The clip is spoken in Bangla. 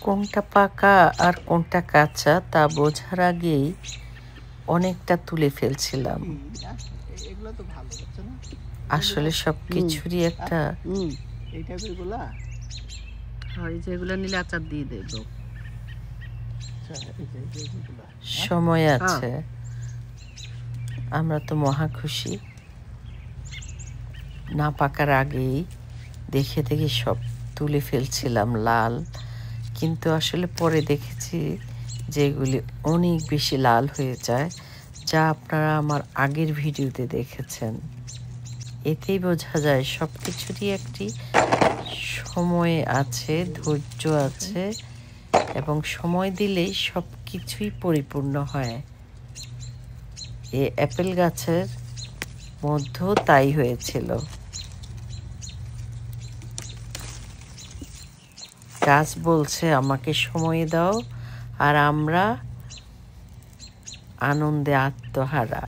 কোনটা পাকা আর কোনটা কাঁচা তা বোঝার আগেই অনেকটা তুলে ফেলছিলাম। এগুলো তো ভালো হচ্ছে না। আসলে সবকিছুরই একটা এই টাইপের গুলা হয় যেগুলো নিলে আচার দিয়ে দেব। সময় আছে। আমরা তো মহা খুশি। না পাকার আগেই দেখে দেখে সব তুলে ফেলছিলাম লাল, কিন্তু আসলে পরে দেখেছি যে এগুলি অনেক বেশি লাল হয়ে যায়, যা আপনারা আমার আগের ভিডিওতে দেখেছেন। এতেই বোঝা যায় সব কিছুরই একটি সময় আছে, ধৈর্য আছে, এবং সময় দিলেই সব কিছুই পরিপূর্ণ হয়। এই অ্যাপেল গাছের মধ্যেও তাই হয়েছিল। গাছ বলছে আমাকে সময় দাও, আর আমরা আনন্দে আত্মহারা।